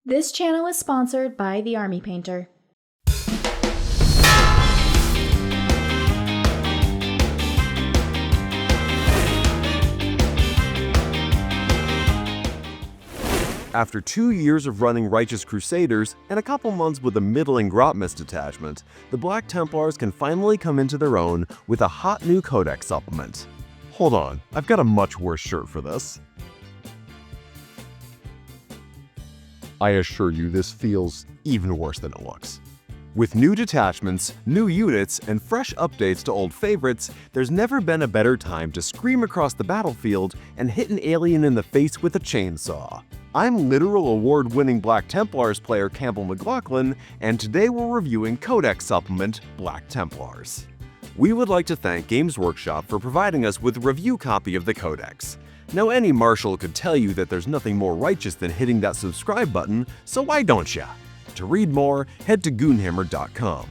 This channel is sponsored by the Army Painter. After 2 years of running Righteous Crusaders and a couple months with a middling Grotmist detachment, the Black Templars can finally come into their own with a hot new Codex Supplement. Hold on, I've got a much worse shirt for this. I assure you this feels even worse than it looks. With new detachments, new units, and fresh updates to old favorites, there's never been a better time to scream across the battlefield and hit an alien in the face with a chainsaw. I'm literal award-winning Black Templars player Campbell McLaughlin, and today we're reviewing Codex Supplement Black Templars. We would like to thank Games Workshop for providing us with a review copy of the Codex. Now any marshal could tell you that there's nothing more righteous than hitting that subscribe button, so why don't ya? To read more, head to Goonhammer.com.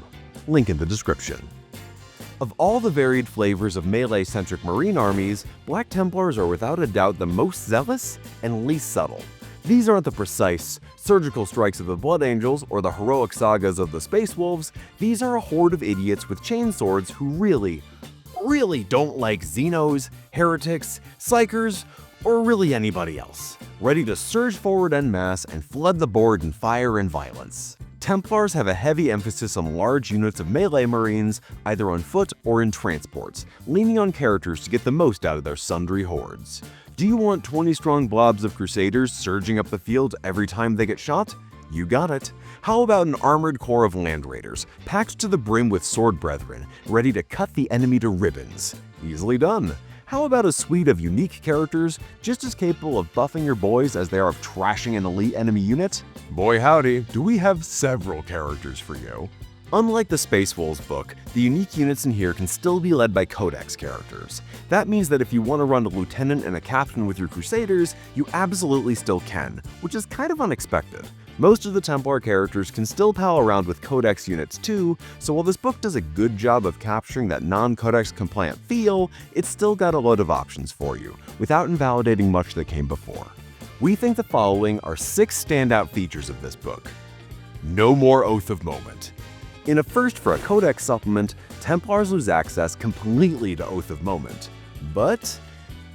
Link in the description. Of all the varied flavors of melee-centric Marine armies, Black Templars are without a doubt the most zealous and least subtle. These aren't the precise, surgical strikes of the Blood Angels or the heroic sagas of the Space Wolves. These are a horde of idiots with chainswords who really don't like Xenos, heretics, psychers, or really anybody else, ready to surge forward en masse and flood the board in fire and violence. Templars have a heavy emphasis on large units of melee marines, either on foot or in transports, leaning on characters to get the most out of their sundry hordes. Do you want 20-strong blobs of crusaders surging up the field every time they get shot? You got it. How about an armored corps of land raiders, packed to the brim with sword brethren, ready to cut the enemy to ribbons? Easily done. How about a suite of unique characters just as capable of buffing your boys as they are of trashing an elite enemy unit? Boy howdy, do we have several characters for you. Unlike the Space Wolves book, the unique units in here can still be led by Codex characters. That means that if you want to run a lieutenant and a captain with your crusaders, you absolutely still can, which is kind of unexpected. Most of the Templar characters can still pal around with Codex units too, so while this book does a good job of capturing that non-Codex compliant feel, it's still got a load of options for you, without invalidating much that came before. We think the following are 6 standout features of this book. No more Oath of Moment. In a first for a Codex supplement, Templars lose access completely to Oath of Moment, but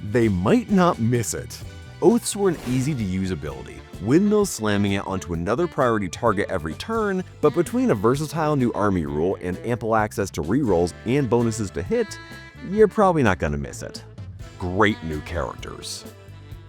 they might not miss it. Oaths were an easy-to-use ability, windmill slamming it onto another priority target every turn, but between a versatile new army rule and ample access to rerolls and bonuses to hit, you're probably not gonna miss it. Great new characters.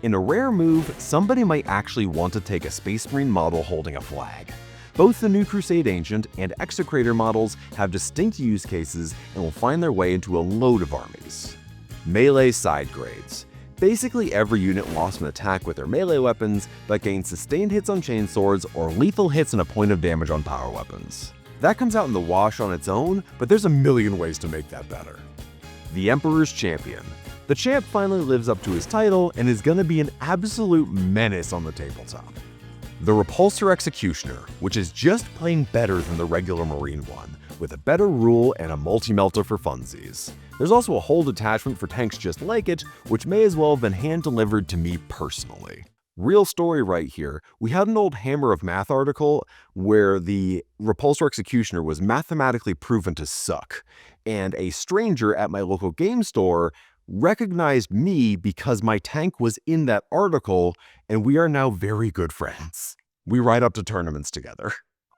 In a rare move, somebody might actually want to take a Space Marine model holding a flag. Both the new Crusade Ancient and Execrator models have distinct use cases and will find their way into a load of armies. Melee side grades. Basically every unit lost an attack with their melee weapons, but gains sustained hits on chainswords or lethal hits and a point of damage on power weapons. That comes out in the wash on its own, but there's a million ways to make that better. The Emperor's Champion. The champ finally lives up to his title and is gonna be an absolute menace on the tabletop. The Repulsor Executioner, which is just plain better than the regular Marine one, with a better rule and a multi-melter for funsies. There's also a whole detachment for tanks just like it, which may as well have been hand-delivered to me personally. Real story right here, we had an old Hammer of Math article where the Repulsor Executioner was mathematically proven to suck, and a stranger at my local game store recognized me because my tank was in that article, and we are now very good friends. We ride up to tournaments together.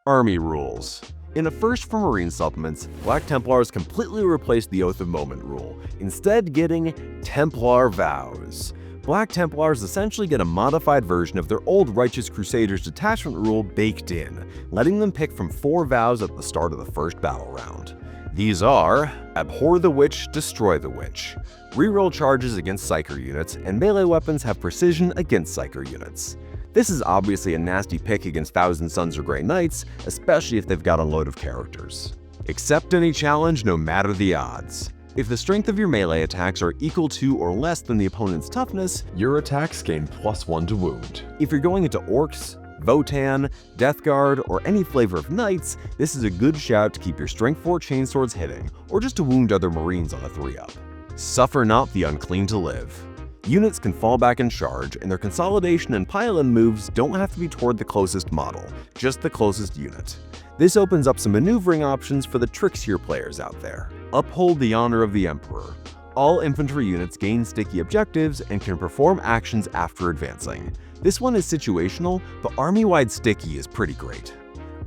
Army rules. In a first for Marine supplements, Black Templars completely replaced the Oath of Moment rule, instead getting Templar Vows. Black Templars essentially get a modified version of their old Righteous Crusaders detachment rule baked in, letting them pick from 4 vows at the start of the first battle round. These are Abhor the Witch, Destroy the Witch. Reroll charges against Psyker units, and melee weapons have precision against Psyker units. This is obviously a nasty pick against Thousand Sons or Grey Knights, especially if they've got a load of characters. Accept any challenge no matter the odds. If the strength of your melee attacks are equal to or less than the opponent's toughness, your attacks gain +1 to wound. If you're going into Orcs, Votan, Death Guard, or any flavor of Knights, this is a good shout to keep your Strength 4 chainswords hitting, or just to wound other Marines on a 3-up. Suffer not the unclean to live. Units can fall back and charge, and their consolidation and pile-in moves don't have to be toward the closest model, just the closest unit. This opens up some maneuvering options for the trickier players out there. Uphold the honor of the Emperor. All infantry units gain sticky objectives and can perform actions after advancing. This one is situational, but army-wide sticky is pretty great.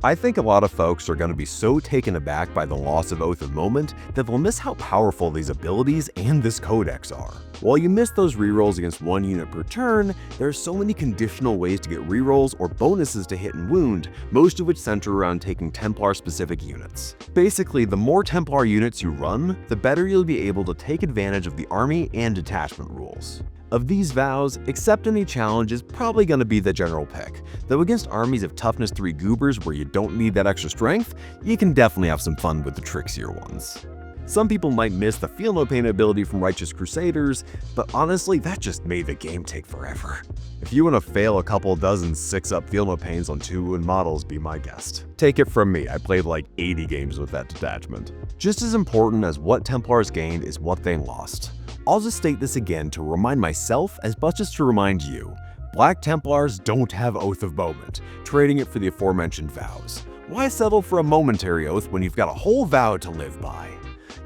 I think a lot of folks are going to be so taken aback by the loss of Oath of Moment that they'll miss how powerful these abilities and this codex are. While you miss those rerolls against one unit per turn, there are so many conditional ways to get rerolls or bonuses to hit and wound, most of which center around taking Templar-specific units. Basically, the more Templar units you run, the better you'll be able to take advantage of the army and detachment rules. Of these vows, accept any challenge is probably going to be the general pick, though against armies of toughness 3 goobers where you don't need that extra strength, you can definitely have some fun with the trickier ones. Some people might miss the Feel No Pain ability from Righteous Crusaders, but honestly, that just made the game take forever. If you want to fail a couple dozen 6-up Feel No Pains on 2-wound models, be my guest. Take it from me, I played like 80 games with that detachment. Just as important as what Templars gained is what they lost. I'll just state this again to remind myself as much as to remind you. Black Templars don't have Oath of Moment, trading it for the aforementioned vows. Why settle for a momentary oath when you've got a whole vow to live by?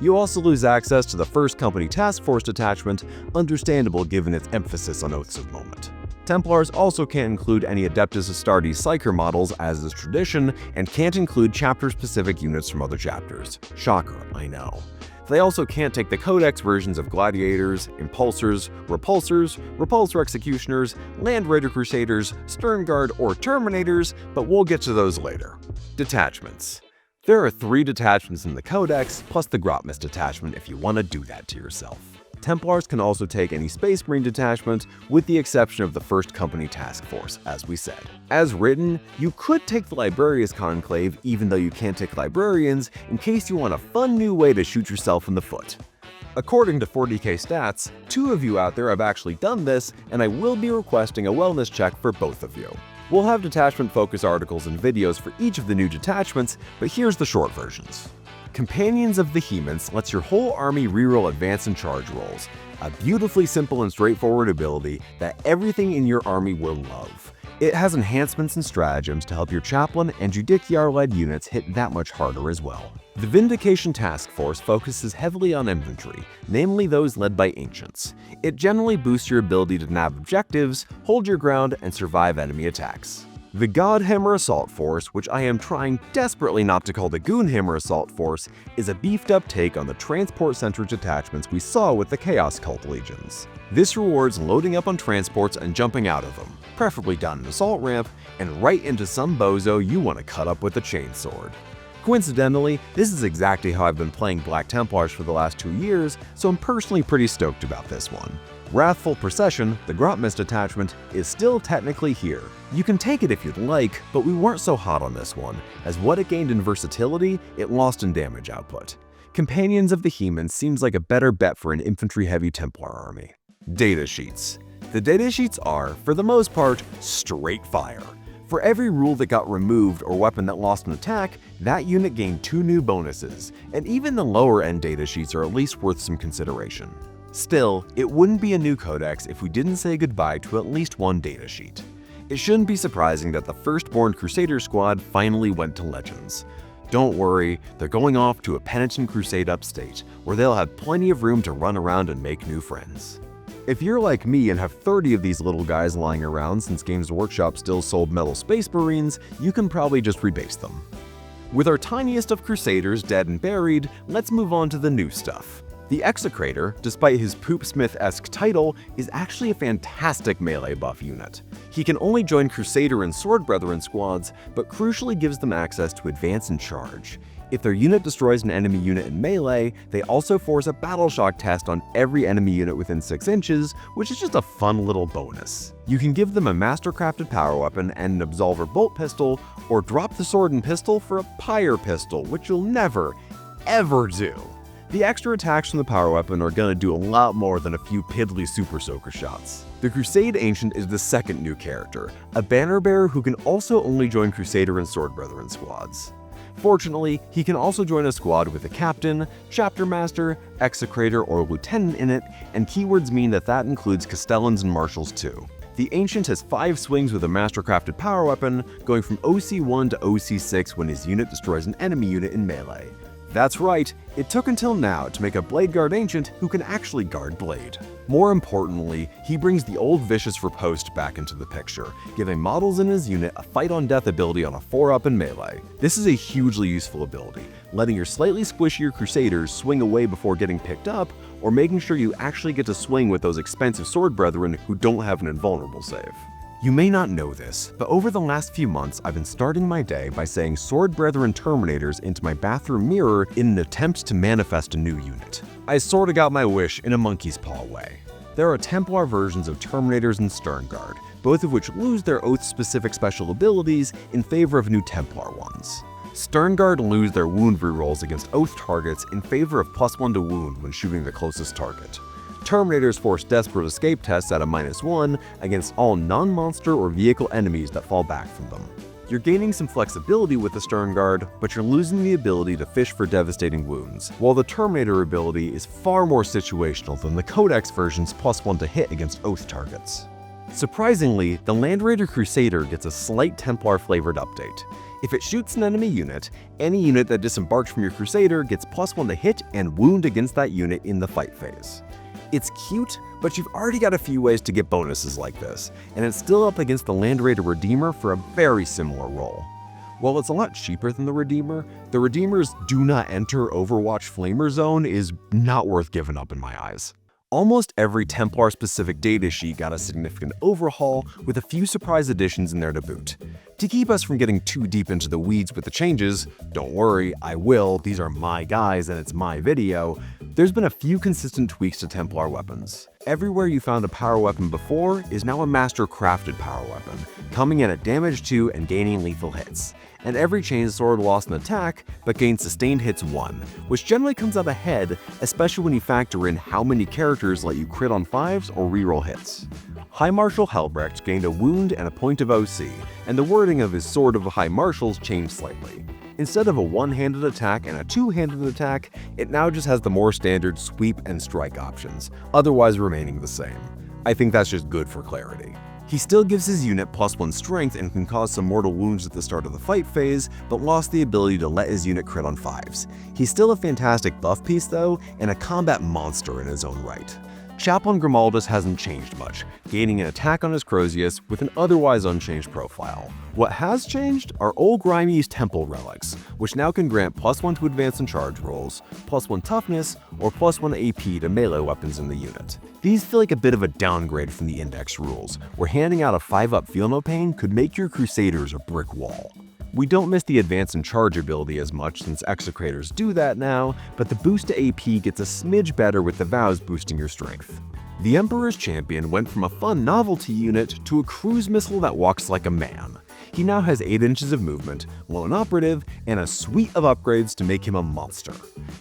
You also lose access to the First Company Task Force detachment, understandable given its emphasis on Oaths of Moment. Templars also can't include any Adeptus Astartes Psyker models as is tradition, and can't include chapter-specific units from other chapters. Shocker, I know. They also can't take the Codex versions of Gladiators, Impulsors, Repulsor Executioners, Land Raider Crusaders, Stern Guard, or Terminators, but we'll get to those later. Detachments. There are 3 detachments in the Codex, plus the Grotmist detachment if you want to do that to yourself. Templars can also take any Space Marine detachment, with the exception of the First Company Task Force, as we said. As written, you could take the Librarius Conclave even though you can't take Librarians, in case you want a fun new way to shoot yourself in the foot. According to 40k stats, 2 of you out there have actually done this, and I will be requesting a wellness check for both of you. We'll have detachment focus articles and videos for each of the new detachments, but here's the short versions. Companions of Vehemence lets your whole army reroll advance and charge rolls, a beautifully simple and straightforward ability that everything in your army will love. It has enhancements and stratagems to help your chaplain and Judiciar-led units hit that much harder as well. The Vindication Task Force focuses heavily on infantry, namely those led by Ancients. It generally boosts your ability to nab objectives, hold your ground, and survive enemy attacks. The Godhammer Assault Force, which I am trying desperately not to call the Goonhammer Assault Force, is a beefed-up take on the transport-centric detachments we saw with the Chaos Cult Legions. This rewards loading up on transports and jumping out of them, preferably down an assault ramp, and right into some bozo you want to cut up with a chainsword. Coincidentally, this is exactly how I've been playing Black Templars for the last 2 years, so I'm personally pretty stoked about this one. Wrathful Procession, the Grotmist detachment, is still technically here. You can take it if you'd like, but we weren't so hot on this one, as what it gained in versatility, it lost in damage output. Companions of Vehemence seems like a better bet for an infantry-heavy Templar army. Datasheets. The datasheets are, for the most part, straight fire. For every rule that got removed or weapon that lost an attack, that unit gained 2 new bonuses, and even the lower-end datasheets are at least worth some consideration. Still, it wouldn't be a new codex if we didn't say goodbye to at least one datasheet. It shouldn't be surprising that the Firstborn Crusader squad finally went to Legends. Don't worry, they're going off to a penitent crusade upstate, where they'll have plenty of room to run around and make new friends. If you're like me and have 30 of these little guys lying around since Games Workshop still sold Metal Space Marines, you can probably just rebase them. With our tiniest of Crusaders dead and buried, let's move on to the new stuff. The Execrator, despite his Poopsmith-esque title, is actually a fantastic melee buff unit. He can only join Crusader and Sword Brethren squads, but crucially gives them access to advance and charge. If their unit destroys an enemy unit in melee, they also force a battle shock test on every enemy unit within 6 inches, which is just a fun little bonus. You can give them a mastercrafted power weapon and an Absolver bolt pistol, or drop the sword and pistol for a Pyre pistol, which you'll never, ever do. The extra attacks from the power weapon are gonna do a lot more than a few piddly Super Soaker shots. The Crusade Ancient is the second new character, a banner bearer who can also only join Crusader and Sword Brethren squads. Fortunately, he can also join a squad with a captain, chapter master, execrator, or lieutenant in it, and keywords mean that includes castellans and marshals too. The Ancient has 5 swings with a mastercrafted power weapon, going from OC1 to OC6 when his unit destroys an enemy unit in melee. That's right, it took until now to make a Blade Guard Ancient who can actually guard Blade. More importantly, he brings the old Vicious Riposte back into the picture, giving models in his unit a Fight on Death ability on a 4-up in melee. This is a hugely useful ability, letting your slightly squishier Crusaders swing away before getting picked up, or making sure you actually get to swing with those expensive Sword Brethren who don't have an invulnerable save. You may not know this, but over the last few months I've been starting my day by saying Sword Brethren Terminators into my bathroom mirror in an attempt to manifest a new unit. I sorta got my wish in a monkey's paw way. There are Templar versions of Terminators and Sternguard, both of which lose their Oath-specific special abilities in favor of new Templar ones. Sternguard lose their wound rerolls against Oath targets in favor of +1 to wound when shooting the closest target. Terminators force Desperate Escape tests at a -1 against all non-monster or vehicle enemies that fall back from them. You're gaining some flexibility with the Sternguard, but you're losing the ability to fish for devastating wounds, while the Terminator ability is far more situational than the Codex version's +1 to hit against Oath targets. Surprisingly, the Land Raider Crusader gets a slight Templar-flavored update. If it shoots an enemy unit, any unit that disembarks from your Crusader gets +1 to hit and wound against that unit in the fight phase. It's cute, but you've already got a few ways to get bonuses like this, and it's still up against the Land Raider Redeemer for a very similar role. While it's a lot cheaper than the Redeemer's Do Not Enter Overwatch Flamer Zone is not worth giving up in my eyes. Almost every Templar-specific datasheet got a significant overhaul, with a few surprise additions in there to boot. To keep us from getting too deep into the weeds with the changes, don't worry, I will, these are my guys and it's my video, there's been a few consistent tweaks to Templar weapons. Everywhere you found a power weapon before is now a master-crafted power weapon, coming in at damage 2 and gaining lethal hits. And every chainsword lost an attack, but gains sustained hits 1, which generally comes out ahead, especially when you factor in how many characters let you crit on 5s or reroll hits. High Marshal Helbrecht gained a wound and a point of OC, and the wording of his Sword of the High Marshals changed slightly. Instead of a one-handed attack and a two-handed attack, it now just has the more standard sweep and strike options, otherwise remaining the same. I think that's just good for clarity. He still gives his unit +1 strength and can cause some mortal wounds at the start of the fight phase, but lost the ability to let his unit crit on 5s. He's still a fantastic buff piece though, and a combat monster in his own right. Chaplain Grimaldus hasn't changed much, gaining an attack on his Crozius with an otherwise unchanged profile. What has changed are Old Grimey's Temple relics, which now can grant +1 to advance and charge rolls, +1 toughness, or +1 AP to melee weapons in the unit. These feel like a bit of a downgrade from the index rules, where handing out a 5-up Feel No Pain could make your Crusaders a brick wall. We don't miss the advance and charge ability as much since execrators do that now, but the boost to AP gets a smidge better with the vows boosting your strength. The Emperor's Champion went from a fun novelty unit to a cruise missile that walks like a man. He now has 8 inches of movement, lone operative, and a suite of upgrades to make him a monster.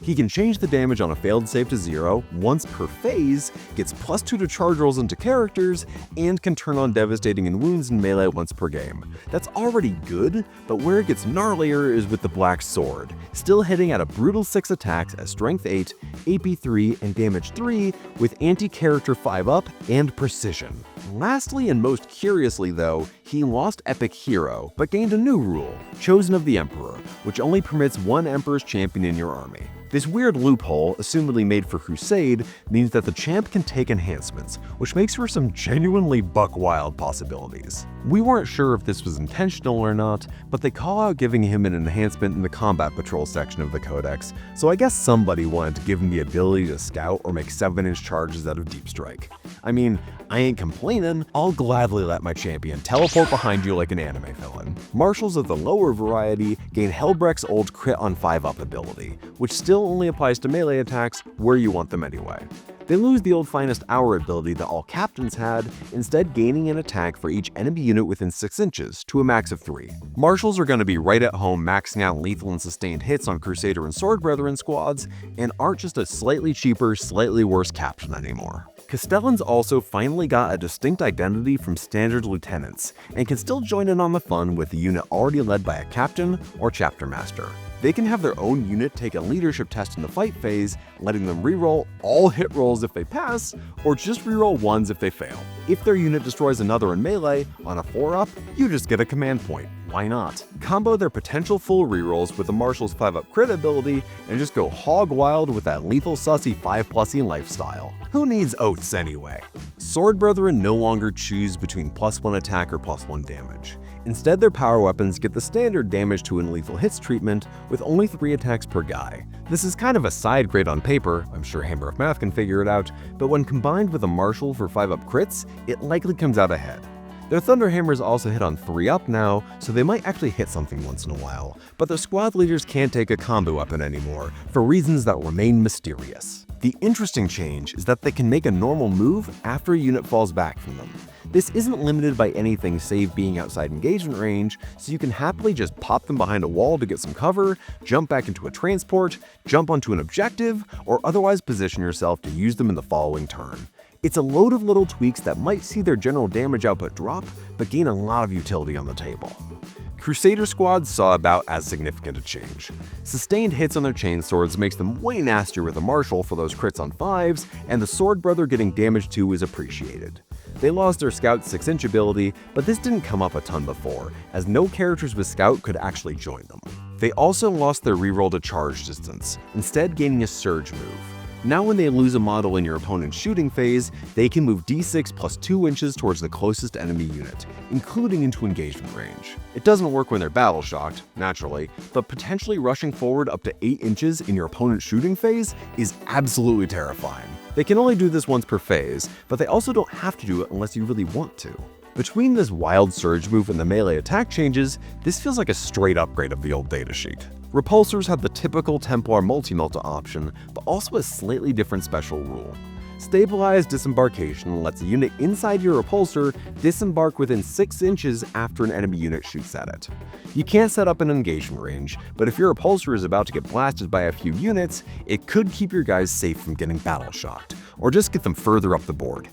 He can change the damage on a failed save to 0 once per phase, gets +2 to charge rolls into characters, and can turn on devastating and wounds in melee once per game. That's already good, but where it gets gnarlier is with the Black Sword, still hitting at a brutal 6 attacks at strength 8, AP 3, and damage 3 with anti-character 5-up and precision. Lastly and most curiously though, he lost Epic Hero, but gained a new rule, Chosen of the Emperor, which only permits 1 Emperor's Champion in your army. This weird loophole, assumedly made for Crusade, means that the champ can take enhancements, which makes for some genuinely buck-wild possibilities. We weren't sure if this was intentional or not, but they call out giving him an enhancement in the Combat Patrol section of the Codex, so I guess somebody wanted to give him the ability to scout or make 7-inch charges out of Deep Strike. I mean, I ain't complaining, I'll gladly let my champion teleport behind you like an anime villain. Marshals of the lower variety gain Helbrecht's old crit on 5-up ability, which still only applies to melee attacks where you want them anyway. They lose the old Finest Hour ability that all captains had, instead gaining an attack for each enemy unit within 6 inches, to a max of 3. Marshals are going to be right at home maxing out lethal and sustained hits on Crusader and Sword Brethren squads, and aren't just a slightly cheaper, slightly worse captain anymore. Castellans also finally got a distinct identity from standard lieutenants, and can still join in on the fun with a unit already led by a captain or chapter master. They can have their own unit take a leadership test in the fight phase, letting them reroll all hit rolls if they pass, or just reroll ones if they fail. If their unit destroys another in melee, on a 4-up, you just get a command point. Why not? Combo their potential full rerolls with the Marshal's 5-up crit ability, and just go hog wild with that lethal sussy 5+E lifestyle. Who needs oats anyway? Sword Brethren no longer choose between +1 attack or +1 damage. Instead, their power weapons get the standard damage to and lethal hits treatment with only 3 attacks per guy. This is kind of a side grade on paper, I'm sure Hammer of Math can figure it out, but when combined with a Marshal for 5-up crits, it likely comes out ahead. Their Thunder Hammers also hit on 3-up now, so they might actually hit something once in a while, but their squad leaders can't take a combo weapon anymore, for reasons that remain mysterious. The interesting change is that they can make a normal move after a unit falls back from them. This isn't limited by anything save being outside engagement range, so you can happily just pop them behind a wall to get some cover, jump back into a transport, jump onto an objective, or otherwise position yourself to use them in the following turn. It's a load of little tweaks that might see their general damage output drop, but gain a lot of utility on the table. Crusader squads saw about as significant a change. Sustained hits on their chainswords makes them way nastier with a Marshal for those crits on 5s, and the Sword Brother getting damage too is appreciated. They lost their Scout's 6-inch ability, but this didn't come up a ton before, as no characters with Scout could actually join them. They also lost their reroll to charge distance, instead gaining a surge move. Now when they lose a model in your opponent's shooting phase, they can move d6 plus 2 inches towards the closest enemy unit, including into engagement range. It doesn't work when they're battle shocked, naturally, but potentially rushing forward up to 8 inches in your opponent's shooting phase is absolutely terrifying. They can only do this once per phase, but they also don't have to do it unless you really want to. Between this wild surge move and the melee attack changes, this feels like a straight upgrade of the old datasheet. Repulsors have the typical Templar multi-melta option, but also a slightly different special rule. Stabilized disembarkation lets a unit inside your repulsor disembark within 6 inches after an enemy unit shoots at it. You can't set up an engagement range, but if your repulsor is about to get blasted by a few units, it could keep your guys safe from getting battle shocked, or just get them further up the board.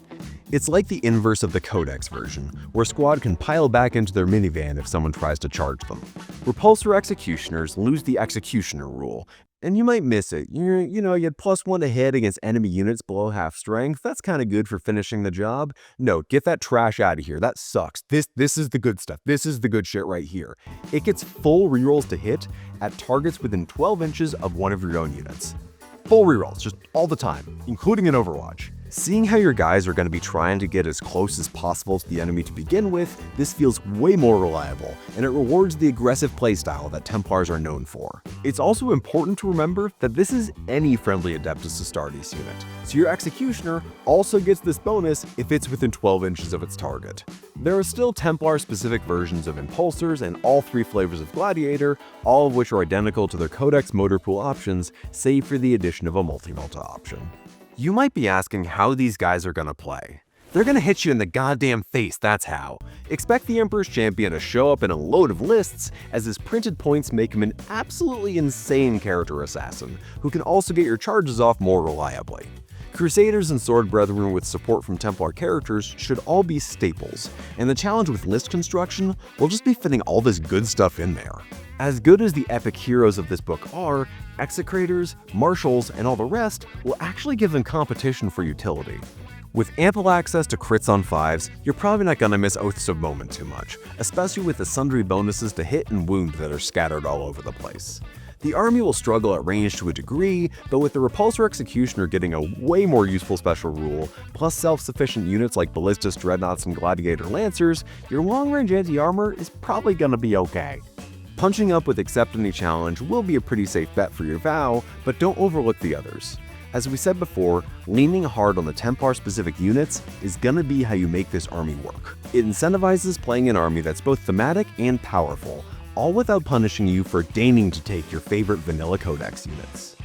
It's like the inverse of the Codex version, where squad can pile back into their minivan if someone tries to charge them. Repulsor executioners lose the executioner rule, and you might miss it. You had +1 to hit against enemy units below half strength. That's kind of good for finishing the job. No, get that trash out of here. That sucks. This is the good stuff. This is the good shit right here. It gets full rerolls to hit at targets within 12 inches of one of your own units. Full rerolls, just all the time, including in Overwatch. Seeing how your guys are going to be trying to get as close as possible to the enemy to begin with, this feels way more reliable, and it rewards the aggressive playstyle that Templars are known for. It's also important to remember that this is any friendly Adeptus Astartes unit, so your Executioner also gets this bonus if it's within 12 inches of its target. There are still Templar-specific versions of Impulsors and all 3 flavors of Gladiator, all of which are identical to their Codex motor pool options, save for the addition of a multi-melta option. You might be asking how these guys are gonna play. They're gonna hit you in the goddamn face, that's how. Expect the Emperor's Champion to show up in a load of lists, as his printed points make him an absolutely insane character assassin, who can also get your charges off more reliably. Crusaders and Sword Brethren with support from Templar characters should all be staples, and the challenge with list construction will just be fitting all this good stuff in there. As good as the epic heroes of this book are, Execrators, Marshals, and all the rest will actually give them competition for utility. With ample access to crits on 5s, you're probably not gonna miss Oaths of Moment too much, especially with the sundry bonuses to hit and wound that are scattered all over the place. The army will struggle at range to a degree, but with the Repulsor Executioner getting a way more useful special rule, plus self-sufficient units like Ballistas, Dreadnoughts, and Gladiator Lancers, your long-range anti-armor is probably gonna be okay. Punching up with Accept Any Challenge will be a pretty safe bet for your vow, but don't overlook the others. As we said before, leaning hard on the Templar-specific units is gonna be how you make this army work. It incentivizes playing an army that's both thematic and powerful, all without punishing you for deigning to take your favorite vanilla Codex units.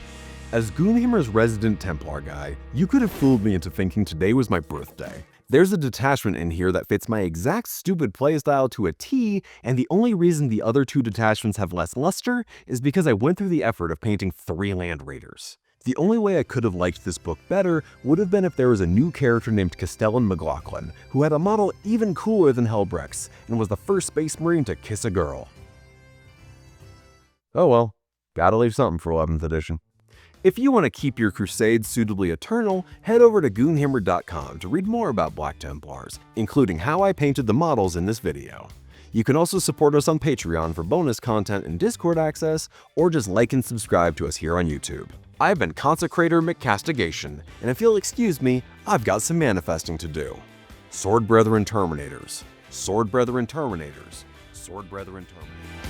As Goonhammer's resident Templar guy, you could have fooled me into thinking today was my birthday. There's a detachment in here that fits my exact stupid playstyle to a T, and the only reason the other 2 detachments have less luster is because I went through the effort of painting 3 Land Raiders. The only way I could have liked this book better would have been if there was a new character named Castellan McLaughlin, who had a model even cooler than Helbrecht's, and was the first Space Marine to kiss a girl. Oh well, Gotta leave something for 11th edition. If you want to keep your crusades suitably eternal, head over to Goonhammer.com to read more about Black Templars, including how I painted the models in this video. You can also support us on Patreon for bonus content and Discord access, or just like and subscribe to us here on YouTube. I've been Consecrator McCastigation, and if you'll excuse me, I've got some manifesting to do. Sword Brethren Terminators. Sword Brethren Terminators. Sword Brethren Terminators.